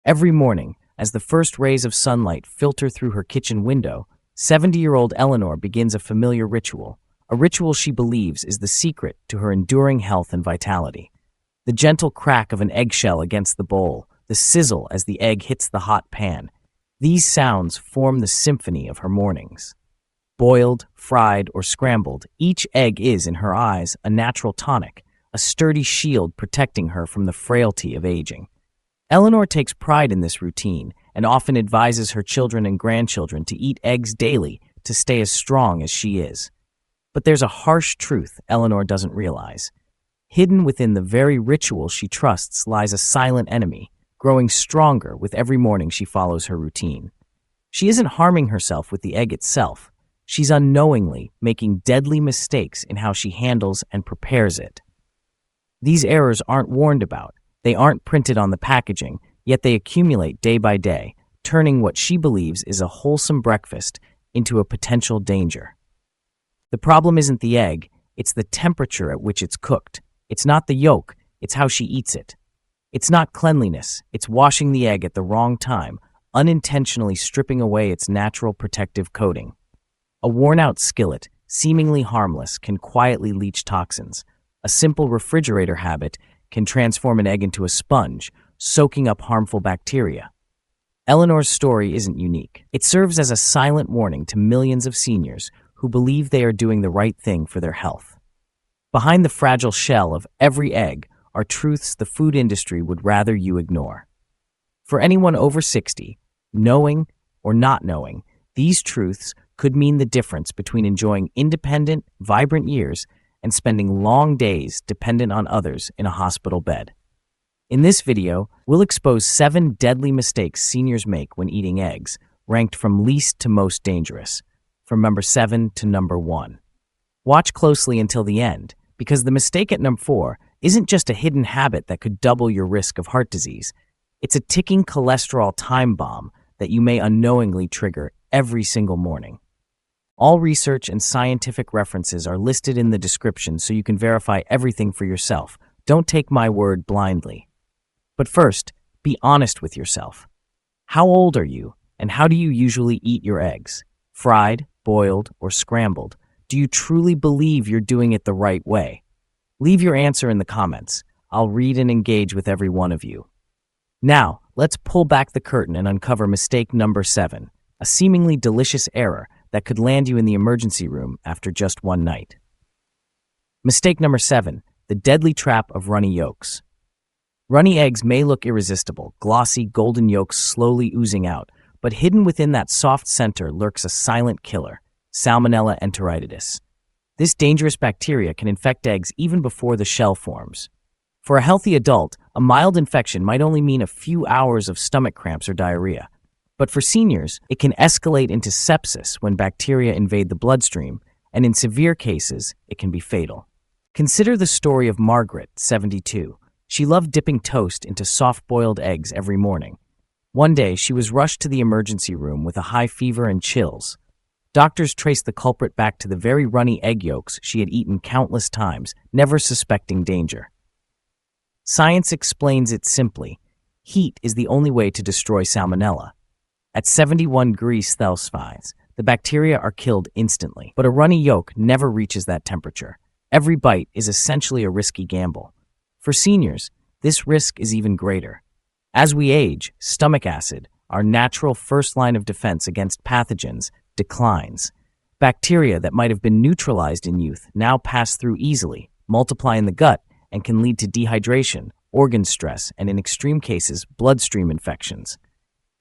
Every morning, as the first rays of sunlight filter through her kitchen window, 70-year-old Eleanor begins a familiar ritual, a ritual she believes is the secret to her enduring health and vitality. The gentle crack of an eggshell against the bowl, the sizzle as the egg hits the hot pan, these sounds form the symphony of her mornings. Boiled, fried, or scrambled, each egg is, in her eyes, a natural tonic, a sturdy shield protecting her from the frailty of aging. Eleanor takes pride in this routine and often advises her children and grandchildren to eat eggs daily to stay as strong as she is. But there's a harsh truth Eleanor doesn't realize. Hidden within the very ritual she trusts lies a silent enemy, growing stronger with every morning she follows her routine. She isn't harming herself with the egg itself. She's unknowingly making deadly mistakes in how she handles and prepares it. These errors aren't warned about. They aren't printed on the packaging, yet they accumulate day by day, turning what she believes is a wholesome breakfast into a potential danger. The problem isn't the egg, it's the temperature at which it's cooked. It's not the yolk, it's how she eats it. It's not cleanliness, it's washing the egg at the wrong time, unintentionally stripping away its natural protective coating. A worn-out skillet, seemingly harmless, can quietly leach toxins. A simple refrigerator habit can transform an egg into a sponge, soaking up harmful bacteria. Eleanor's story isn't unique. It serves as a silent warning to millions of seniors who believe they are doing the right thing for their health. Behind the fragile shell of every egg are truths the food industry would rather you ignore. For anyone over 60, knowing or not knowing, these truths could mean the difference between enjoying independent, vibrant years and spending long days dependent on others in a hospital bed. In this video, we'll expose 7 deadly mistakes seniors make when eating eggs, ranked from least to most dangerous, from number 7 to number 1. Watch closely until the end, because the mistake at number 4 isn't just a hidden habit that could double your risk of heart disease. It's a ticking cholesterol time bomb that you may unknowingly trigger every single morning. All research and scientific references are listed in the description so you can verify everything for yourself. Don't take my word blindly. But first, be honest with yourself. How old are you, and how do you usually eat your eggs? Fried, boiled, or scrambled? Do you truly believe you're doing it the right way? Leave your answer in the comments. I'll read and engage with every one of you. Now, let's pull back the curtain and uncover mistake number 7, a seemingly delicious error that could land you in the emergency room after just one night. Mistake number 7, the deadly trap of runny yolks. Runny eggs may look irresistible, glossy golden yolks slowly oozing out, but hidden within that soft center lurks a silent killer, Salmonella enteritidis. This dangerous bacteria can infect eggs even before the shell forms. For a healthy adult, a mild infection might only mean a few hours of stomach cramps or diarrhea. But for seniors, it can escalate into sepsis when bacteria invade the bloodstream, and in severe cases, it can be fatal. Consider the story of Margaret, 72. She loved dipping toast into soft-boiled eggs every morning. One day, she was rushed to the emergency room with a high fever and chills. Doctors traced the culprit back to the very runny egg yolks she had eaten countless times, never suspecting danger. Science explains it simply. Heat is the only way to destroy Salmonella. At 71 degrees Celsius, the bacteria are killed instantly, but a runny yolk never reaches that temperature. Every bite is essentially a risky gamble. For seniors, this risk is even greater. As we age, stomach acid, our natural first line of defense against pathogens, declines. Bacteria that might have been neutralized in youth now pass through easily, multiply in the gut, and can lead to dehydration, organ stress, and in extreme cases, bloodstream infections.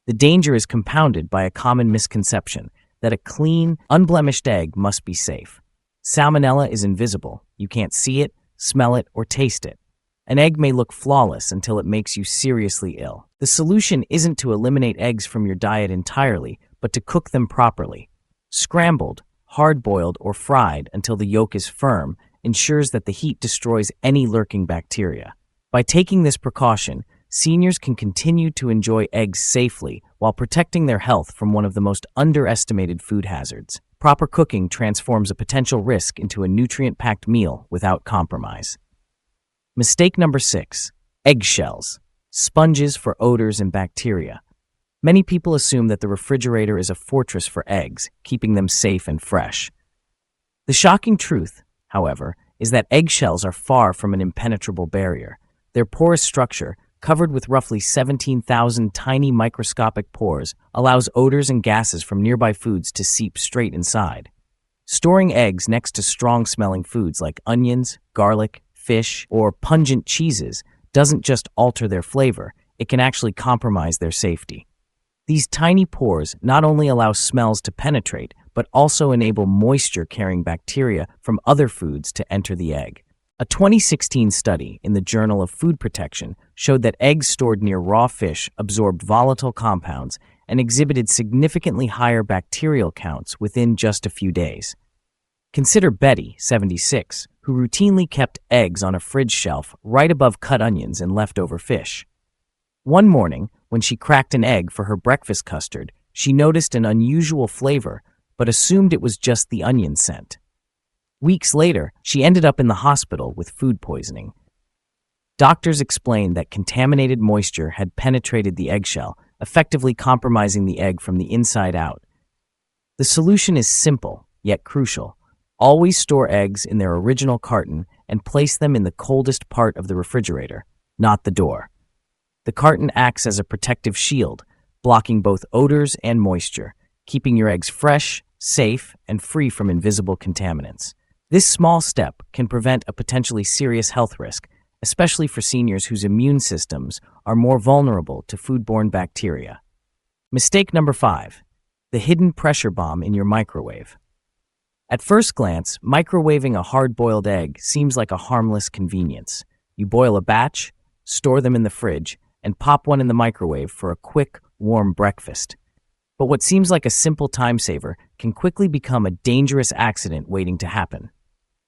The danger is compounded by a common misconception that a clean, unblemished egg must be safe. Salmonella is invisible. You can't see it, smell it, or taste it. An egg may look flawless until it makes you seriously ill. The solution isn't to eliminate eggs from your diet entirely, but to cook them properly. Scrambled, hard-boiled, or fried until the yolk is firm ensures that the heat destroys any lurking bacteria. By taking this precaution, seniors can continue to enjoy eggs safely while protecting their health from one of the most underestimated food hazards. Proper cooking transforms a potential risk into a nutrient-packed meal without compromise. Mistake number 6, eggshells. Sponges for odors and bacteria. Many people assume that the refrigerator is a fortress for eggs, keeping them safe and fresh. The shocking truth, however, is that eggshells are far from an impenetrable barrier. Their porous structure, covered with roughly 17,000 tiny microscopic pores, allows odors and gases from nearby foods to seep straight inside. Storing eggs next to strong-smelling foods like onions, garlic, fish, or pungent cheeses doesn't just alter their flavor, it can actually compromise their safety. These tiny pores not only allow smells to penetrate, but also enable moisture-carrying bacteria from other foods to enter the egg. A 2016 study in the Journal of Food Protection showed that eggs stored near raw fish absorbed volatile compounds and exhibited significantly higher bacterial counts within just a few days. Consider Betty, 76, who routinely kept eggs on a fridge shelf right above cut onions and leftover fish. One morning, when she cracked an egg for her breakfast custard, she noticed an unusual flavor, but assumed it was just the onion scent. Weeks later, she ended up in the hospital with food poisoning. Doctors explained that contaminated moisture had penetrated the eggshell, effectively compromising the egg from the inside out. The solution is simple, yet crucial. Always store eggs in their original carton and place them in the coldest part of the refrigerator, not the door. The carton acts as a protective shield, blocking both odors and moisture, keeping your eggs fresh, safe, and free from invisible contaminants. This small step can prevent a potentially serious health risk, especially for seniors whose immune systems are more vulnerable to foodborne bacteria. Mistake number 5, the hidden pressure bomb in your microwave. At first glance, microwaving a hard-boiled egg seems like a harmless convenience. You boil a batch, store them in the fridge, and pop one in the microwave for a quick, warm breakfast. But what seems like a simple time saver can quickly become a dangerous accident waiting to happen.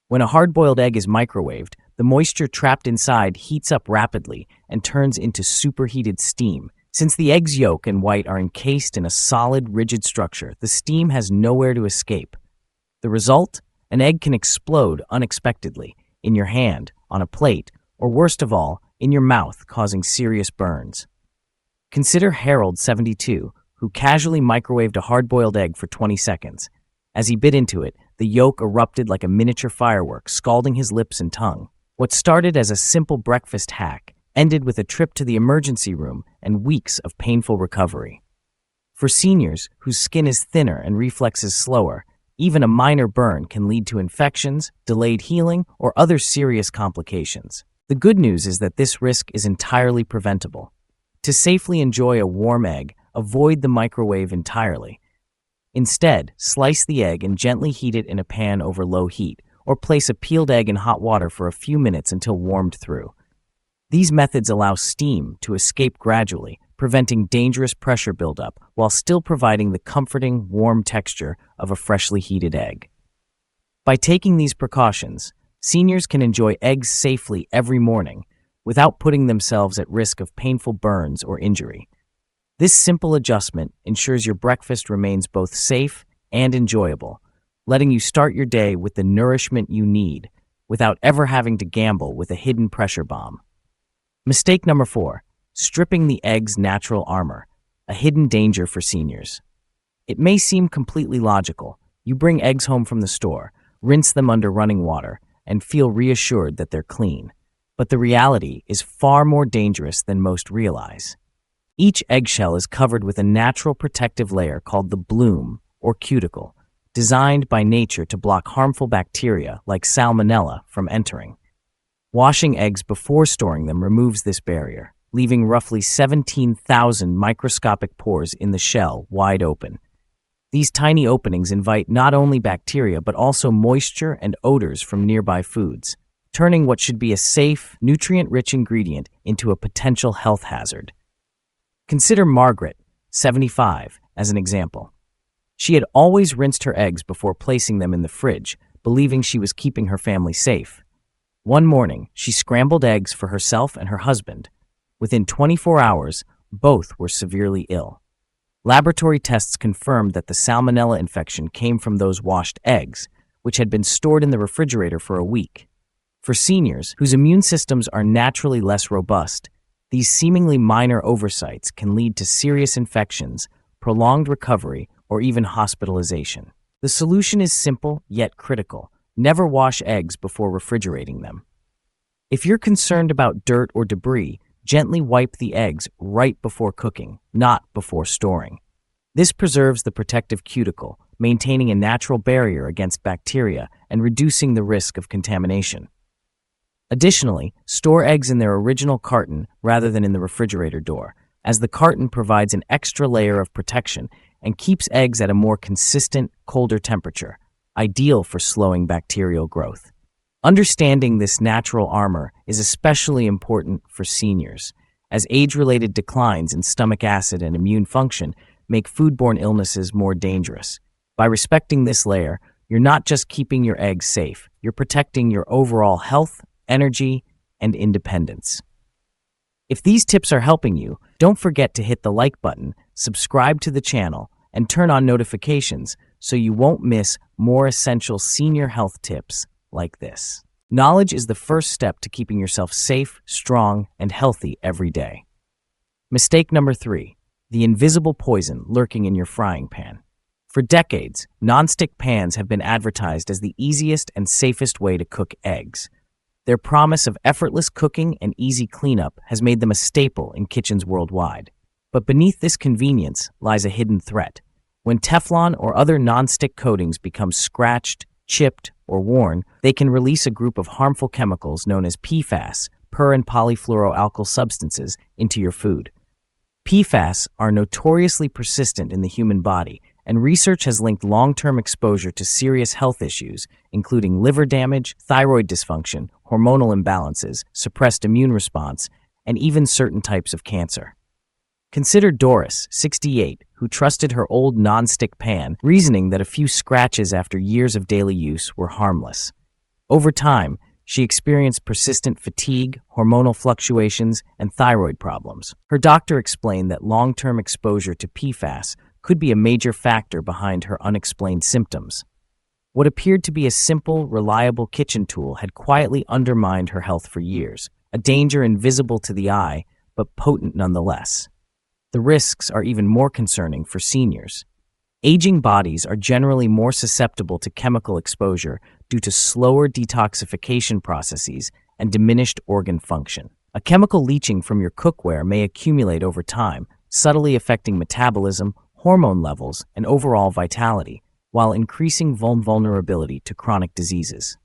When a hard-boiled egg is microwaved, the moisture trapped inside heats up rapidly and turns into superheated steam. Since the egg's yolk and white are encased in a solid, rigid structure, the steam has nowhere to escape. The result? An egg can explode unexpectedly, in your hand, on a plate, or worst of all, in your mouth, causing serious burns. Consider Harold, 72, who casually microwaved a hard-boiled egg for 20 seconds. As he bit into it, the yolk erupted like a miniature firework, scalding his lips and tongue. What started as a simple breakfast hack ended with a trip to the emergency room and weeks of painful recovery. For seniors whose skin is thinner and reflexes slower, even a minor burn can lead to infections, delayed healing, or other serious complications. The good news is that this risk is entirely preventable. To safely enjoy a warm egg, avoid the microwave entirely. Instead, slice the egg and gently heat it in a pan over low heat, or place a peeled egg in hot water for a few minutes until warmed through. These methods allow steam to escape gradually, preventing dangerous pressure buildup while still providing the comforting, warm texture of a freshly heated egg. By taking these precautions, seniors can enjoy eggs safely every morning without putting themselves at risk of painful burns or injury. This simple adjustment ensures your breakfast remains both safe and enjoyable, letting you start your day with the nourishment you need without ever having to gamble with a hidden pressure bomb. Mistake number 4, stripping the egg's natural armor, a hidden danger for seniors. It may seem completely logical. You bring eggs home from the store, rinse them under running water, and feel reassured that they're clean. But the reality is far more dangerous than most realize. Each eggshell is covered with a natural protective layer called the bloom, or cuticle, designed by nature to block harmful bacteria like salmonella from entering. Washing eggs before storing them removes this barrier, leaving roughly 17,000 microscopic pores in the shell wide open. These tiny openings invite not only bacteria but also moisture and odors from nearby foods, turning what should be a safe, nutrient-rich ingredient into a potential health hazard. Consider Margaret, 75, as an example. She had always rinsed her eggs before placing them in the fridge, believing she was keeping her family safe. One morning, she scrambled eggs for herself and her husband. Within 24 hours, both were severely ill. Laboratory tests confirmed that the salmonella infection came from those washed eggs, which had been stored in the refrigerator for a week. For seniors, whose immune systems are naturally less robust, These seemingly minor oversights can lead to serious infections, prolonged recovery, or even hospitalization. The solution is simple yet critical. Never wash eggs before refrigerating them. If you're concerned about dirt or debris, gently wipe the eggs right before cooking, not before storing. This preserves the protective cuticle, maintaining a natural barrier against bacteria and reducing the risk of contamination. Additionally, store eggs in their original carton rather than in the refrigerator door, as the carton provides an extra layer of protection and keeps eggs at a more consistent, colder temperature, ideal for slowing bacterial growth. Understanding this natural armor is especially important for seniors, as age-related declines in stomach acid and immune function make foodborne illnesses more dangerous. By respecting this layer, you're not just keeping your eggs safe, you're protecting your overall health, energy, and independence. If these tips are helping you, don't forget to hit the like button, subscribe to the channel, and turn on notifications so you won't miss more essential senior health tips like this. Knowledge is the first step to keeping yourself safe, strong, and healthy every day. Mistake number 3. The invisible poison lurking in your frying pan. For decades, nonstick pans have been advertised as the easiest and safest way to cook eggs. Their promise of effortless cooking and easy cleanup has made them a staple in kitchens worldwide. But beneath this convenience lies a hidden threat. When Teflon or other nonstick coatings become scratched, chipped, or worn, they can release a group of harmful chemicals known as PFAS, per- and polyfluoroalkyl substances, into your food. PFAS are notoriously persistent in the human body, and research has linked long-term exposure to serious health issues, including liver damage, thyroid dysfunction, hormonal imbalances, suppressed immune response, and even certain types of cancer. Consider Doris, 68, who trusted her old non-stick pan, reasoning that a few scratches after years of daily use were harmless. Over time, she experienced persistent fatigue, hormonal fluctuations, and thyroid problems. Her doctor explained that long-term exposure to PFAS could be a major factor behind her unexplained symptoms. What appeared to be a simple, reliable kitchen tool had quietly undermined her health for years, a danger invisible to the eye, but potent nonetheless. The risks are even more concerning for seniors. Aging bodies are generally more susceptible to chemical exposure due to slower detoxification processes and diminished organ function. A chemical leaching from your cookware may accumulate over time, subtly affecting metabolism, hormone levels, and overall vitality, while increasing vulnerability to chronic diseases.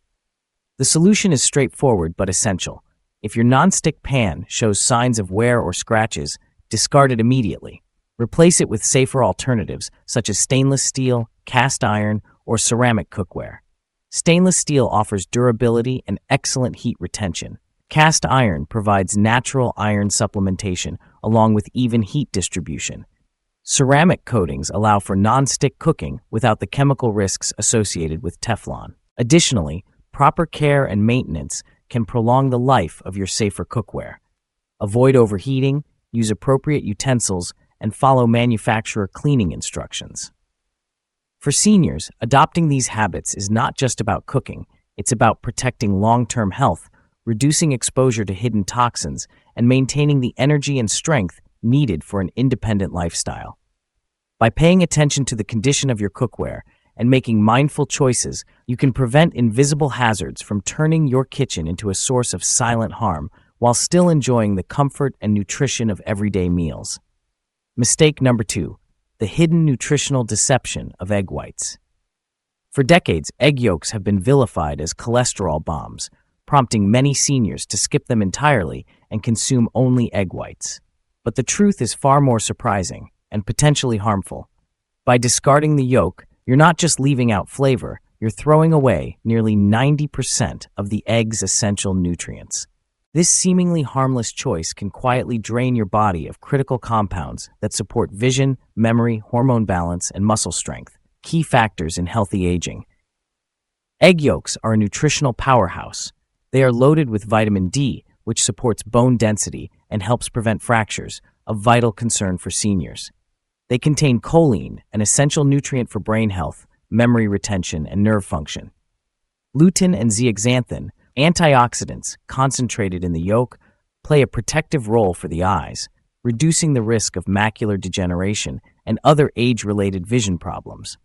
The solution is straightforward but essential. If your nonstick pan shows signs of wear or scratches, discard it immediately. Replace it with safer alternatives such as stainless steel, cast iron, or ceramic cookware. Stainless steel offers durability and excellent heat retention. Cast iron provides natural iron supplementation along with even heat distribution. Ceramic coatings allow for non-stick cooking without the chemical risks associated with Teflon. Additionally, proper care and maintenance can prolong the life of your safer cookware. Avoid overheating, use appropriate utensils, and follow manufacturer cleaning instructions. For seniors, adopting these habits is not just about cooking, it's about protecting long-term health, reducing exposure to hidden toxins, and maintaining the energy and strength needed for an independent lifestyle. By paying attention to the condition of your cookware and making mindful choices, you can prevent invisible hazards from turning your kitchen into a source of silent harm while still enjoying the comfort and nutrition of everyday meals. Mistake number 2. The hidden nutritional deception of egg whites. For decades, egg yolks have been vilified as cholesterol bombs, prompting many seniors to skip them entirely and consume only egg whites. But the truth is far more surprising and potentially harmful. By discarding the yolk, you're not just leaving out flavor, you're throwing away nearly 90% of the egg's essential nutrients. This seemingly harmless choice can quietly drain your body of critical compounds that support vision, memory, hormone balance, and muscle strength, key factors in healthy aging. Egg yolks are a nutritional powerhouse. They are loaded with vitamin D, which supports bone density and helps prevent fractures, a vital concern for seniors. They contain choline, an essential nutrient for brain health, memory retention, and nerve function. Lutein and zeaxanthin, antioxidants concentrated in the yolk, play a protective role for the eyes, reducing the risk of macular degeneration and other age-related vision problems.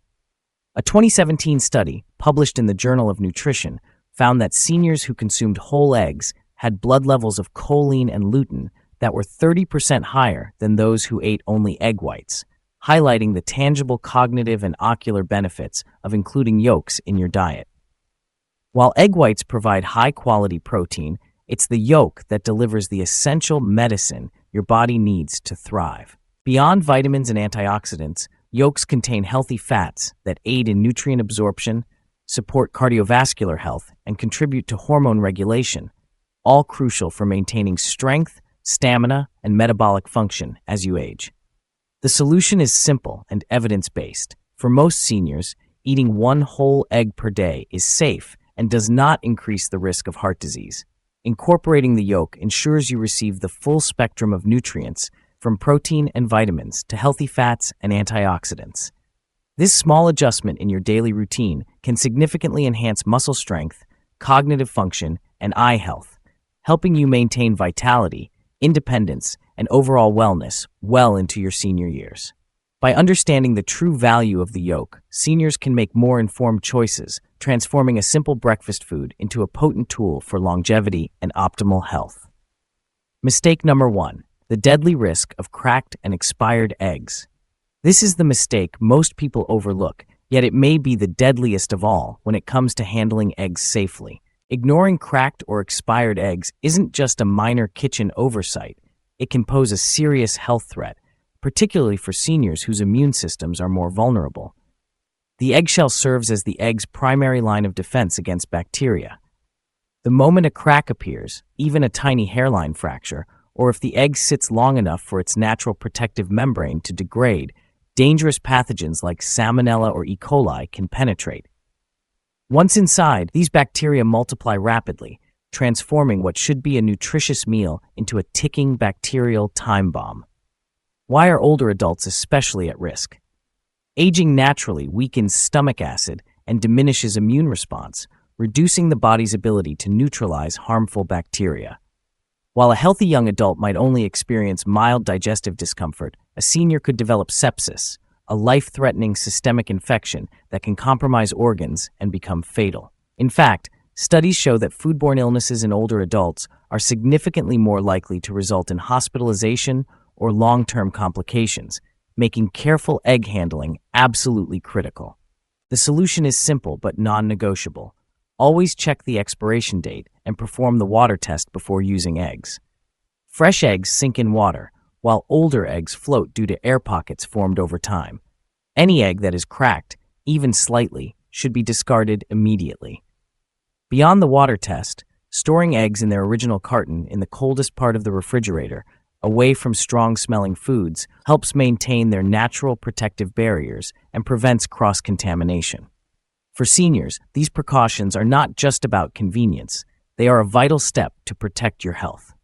A 2017 study, published in the Journal of Nutrition, found that seniors who consumed whole eggs had blood levels of choline and lutein that were 30% higher than those who ate only egg whites, highlighting the tangible cognitive and ocular benefits of including yolks in your diet. While egg whites provide high-quality protein, it's the yolk that delivers the essential medicine your body needs to thrive. Beyond vitamins and antioxidants, yolks contain healthy fats that aid in nutrient absorption, support cardiovascular health, and contribute to hormone regulation, all crucial for maintaining strength, stamina, and metabolic function as you age. The solution is simple and evidence-based. For most seniors, eating one whole egg per day is safe and does not increase the risk of heart disease. Incorporating the yolk ensures you receive the full spectrum of nutrients, from protein and vitamins to healthy fats and antioxidants. This small adjustment in your daily routine can significantly enhance muscle strength, cognitive function, and eye health, helping you maintain vitality, independence, and overall wellness well into your senior years. By understanding the true value of the yolk, seniors can make more informed choices, transforming a simple breakfast food into a potent tool for longevity and optimal health. Mistake number 1. The deadly risk of cracked and expired eggs. This is the mistake most people overlook, yet it may be the deadliest of all when it comes to handling eggs safely. Ignoring cracked or expired eggs isn't just a minor kitchen oversight. It can pose a serious health threat, particularly for seniors whose immune systems are more vulnerable. The eggshell serves as the egg's primary line of defense against bacteria. The moment a crack appears, even a tiny hairline fracture, or if the egg sits long enough for its natural protective membrane to degrade, dangerous pathogens like Salmonella or E. coli can penetrate. Once inside, these bacteria multiply rapidly, transforming what should be a nutritious meal into a ticking bacterial time bomb. Why are older adults especially at risk? Aging naturally weakens stomach acid and diminishes immune response, reducing the body's ability to neutralize harmful bacteria. While a healthy young adult might only experience mild digestive discomfort, a senior could develop sepsis, a life-threatening systemic infection that can compromise organs and become fatal. In fact, studies show that foodborne illnesses in older adults are significantly more likely to result in hospitalization or long-term complications, making careful egg handling absolutely critical. The solution is simple but non-negotiable. Always check the expiration date and perform the water test before using eggs. Fresh eggs sink in water, while older eggs float due to air pockets formed over time. Any egg that is cracked, even slightly, should be discarded immediately. Beyond the water test, storing eggs in their original carton in the coldest part of the refrigerator, away from strong-smelling foods, helps maintain their natural protective barriers and prevents cross-contamination. For seniors, these precautions are not just about convenience. They are a vital step to protect your health.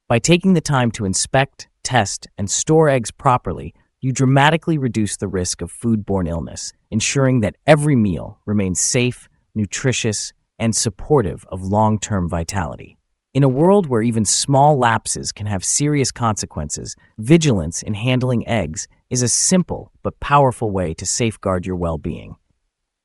By taking the time to inspect, test, and store eggs properly, you dramatically reduce the risk of foodborne illness, ensuring that every meal remains safe, nutritious, and supportive of long-term vitality. In a world where even small lapses can have serious consequences, vigilance in handling eggs is a simple but powerful way to safeguard your well-being.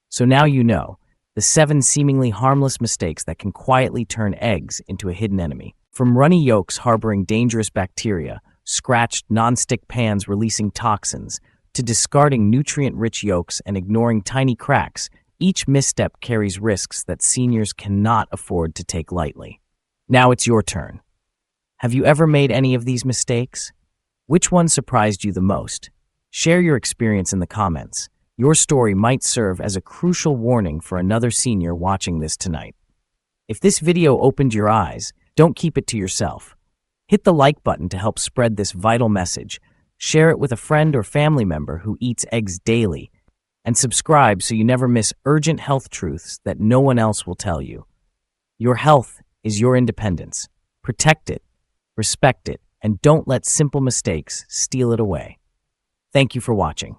So now you know the 7 seemingly harmless mistakes that can quietly turn eggs into a hidden enemy. From runny yolks harboring dangerous bacteria, scratched nonstick pans releasing toxins, to discarding nutrient-rich yolks and ignoring tiny cracks, each misstep carries risks that seniors cannot afford to take lightly. Now it's your turn. Have you ever made any of these mistakes? Which one surprised you the most? Share your experience in the comments. Your story might serve as a crucial warning for another senior watching this tonight. If this video opened your eyes, don't keep it to yourself. Hit the like button to help spread this vital message. Share it with a friend or family member who eats eggs daily. And subscribe so you never miss urgent health truths that no one else will tell you. Your health is your independence. Protect it, respect it, and don't let simple mistakes steal it away. Thank you for watching.